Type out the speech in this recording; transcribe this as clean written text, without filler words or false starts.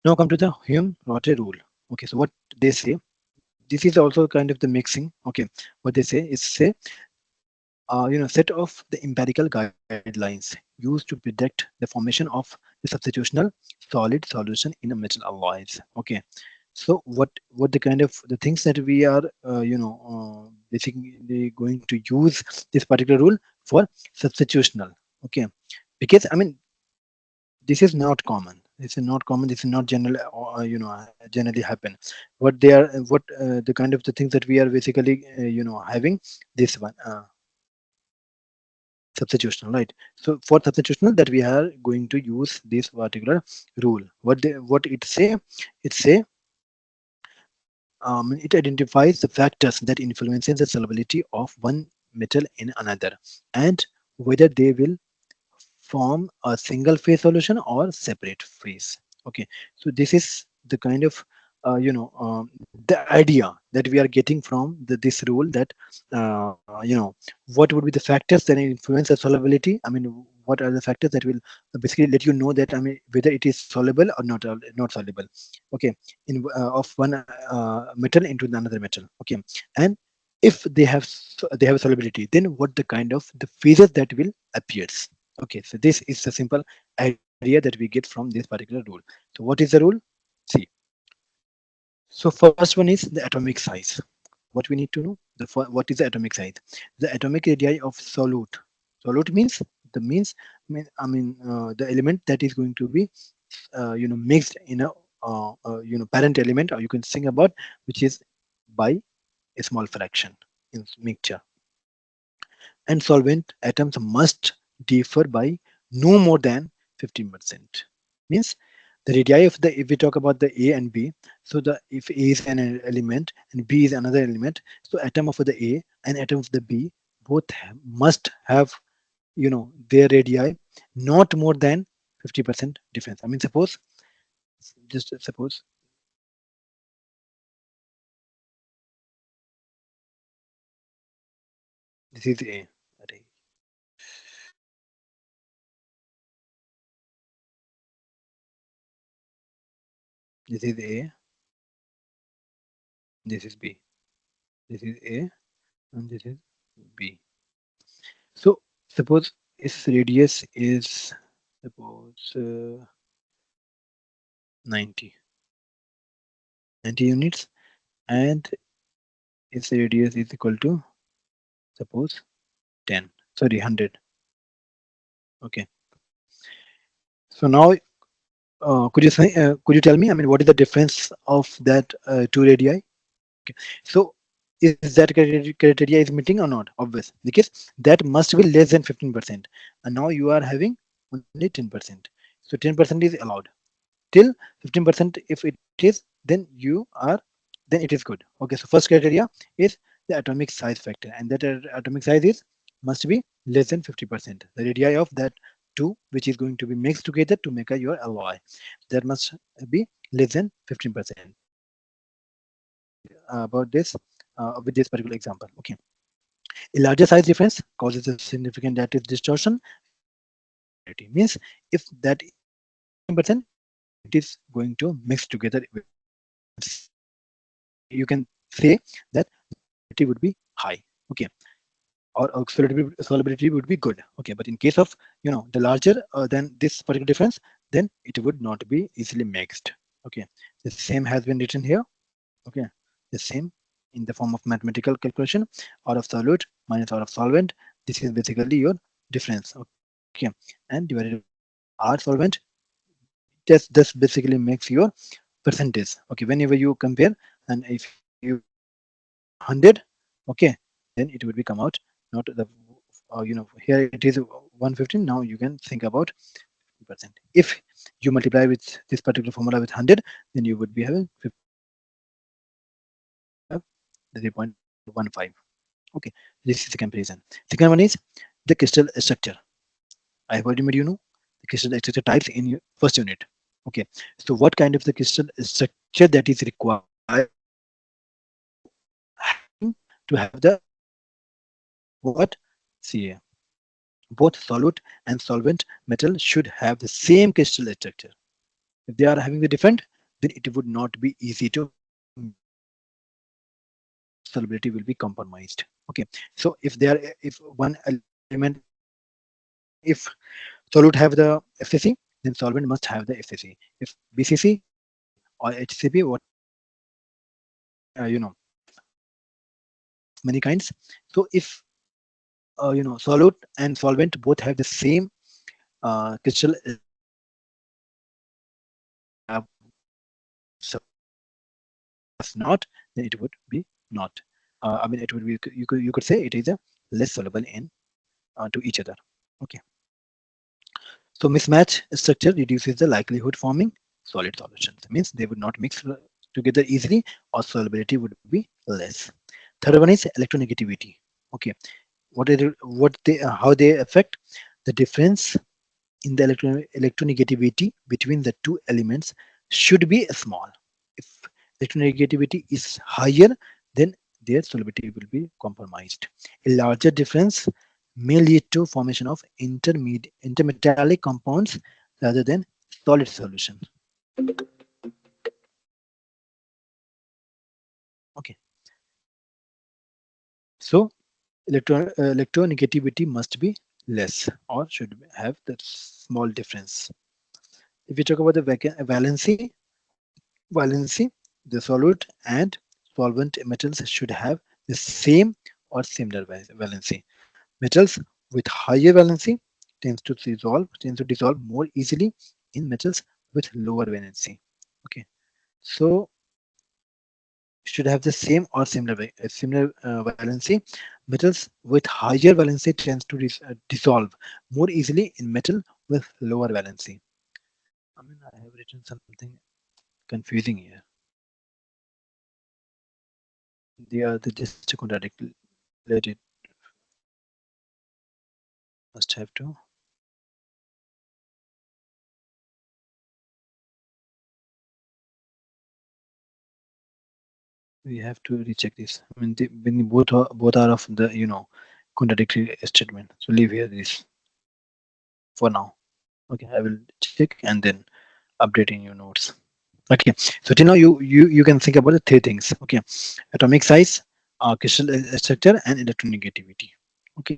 Now come to the Hume Rothery rule. Okay, so what they say, this is also kind of the mixing. Okay, what they say is say, set of the empirical guidelines used to predict the formation of the substitutional solid solution in a metal alloys. Okay, so what the kind of the things that we are basically going to use this particular rule for substitutional. Okay, because I mean this is not common. This is not common. This is not general, generally happen. What they are, what the kind of the things that we are basically, having this one substitutional, right? So for substitutional, that we are going to use this particular rule. What it say? It say it identifies the factors that influences the solubility of one metal in another, and whether they will form a single phase solution or separate phase. Okay, so this is the kind of the idea that we are getting from this rule, that what would be the factors that influence the solubility. I mean, what are the factors that will basically let you know that, I mean, whether it is soluble or not soluble. Okay, in of one metal into another metal. Okay, and if they have solubility, then what the kind of the phases that will appears. Okay, so this is the simple idea that we get from this particular rule. So what is the rule? See, so first one is the atomic size. What we need to know, what is the atomic size? The atomic radii of solute. Solute means the the element that is going to be mixed in a parent element, or you can think about, which is by a small fraction in mixture. And solvent atoms must differ by no more than 15%. Means the radii of the, if we talk about the A and B, so the if A is an element and B is another element, so atom of the A and atom of the B both must have their radii not more than 50% difference. I mean, suppose, just suppose this is A. Array. This is A. This is B. This is A and this is B. So suppose its radius is, suppose 90 units, and its radius is equal to, suppose 10, sorry, 100. Okay, so now could you tell me, I mean, what is the difference of that two radii? Okay, so is that criteria is meeting or not? Obvious, because that must be less than 15%, and now you are having only 10%. So 10% is allowed till 15%. If it is, then you are, then it is good. Okay, so first criteria is the atomic size factor, and that atomic size is must be less than 50%. The radii of that two, which is going to be mixed together to make a your alloy, that must be less than 15%. About this with this particular example. Okay, a larger size difference causes a significant lattice distortion. Means if that 10%, it is going to mix together with, you can say that it would be high. Okay, or solubility would be good. Okay, but in case of the larger than this particular difference, then it would not be easily mixed. Okay, the same has been written here. Okay, the same in the form of mathematical calculation, R of solute minus R of solvent. This is basically your difference. Okay, and divided by R solvent, just this basically makes your percentage. Okay, whenever you compare, and if you 100, okay, then it would be come out, not the here it is 115. Now you can think about 50%. If you multiply with this particular formula with 100, then you would be having 0.15. Okay, this is the comparison. Second one is the crystal structure. I have already made the crystal structure types in your first unit. Okay, so what kind of the crystal structure that is required to have the what? See, both solute and solvent metal should have the same crystal structure. If they are having the different, then it would not be easy to mix the solute or solubility will be compromised. Okay, so if one element if solute have the FCC, then solvent must have the FCC. If BCC or HCP, whatever it is, there are of many kinds. So if solute and solvent both have the same crystal structure, and if they have solubility but does not, then it would be not. I mean, it would be, you could say it is a less soluble in to each other. Okay. So mismatch structure reduces the likelihood forming solid solutions. Means they would not mix together easily, or solubility would be less. Third one is electronegativity. Okay, what they how they affect the difference in the electronegativity between the two elements should be small. If electronegativity is higher, then their solubility will be compromised. A larger difference may lead to formation of intermetallic compounds rather than solid solution. Okay, so electronegativity must be less or should have the small difference. If we talk about the valency, the solute and solvent metals should have the same or similar valency. Metals with higher valency tends to dissolve more easily in metals with lower valency. Okay, so should have the same or similar valency. Metals with higher valency tends to dissolve more easily in metal with lower valency. I mean, I have written something confusing here. They just contradictory related. Must have to. We have to recheck this. I mean, when both are of the contradictory statement. So leave here this for now. Okay, I will check and then update in your notes. Okay, so till now you can think about the three things. Okay, atomic size, crystal structure, and electronegativity. Okay,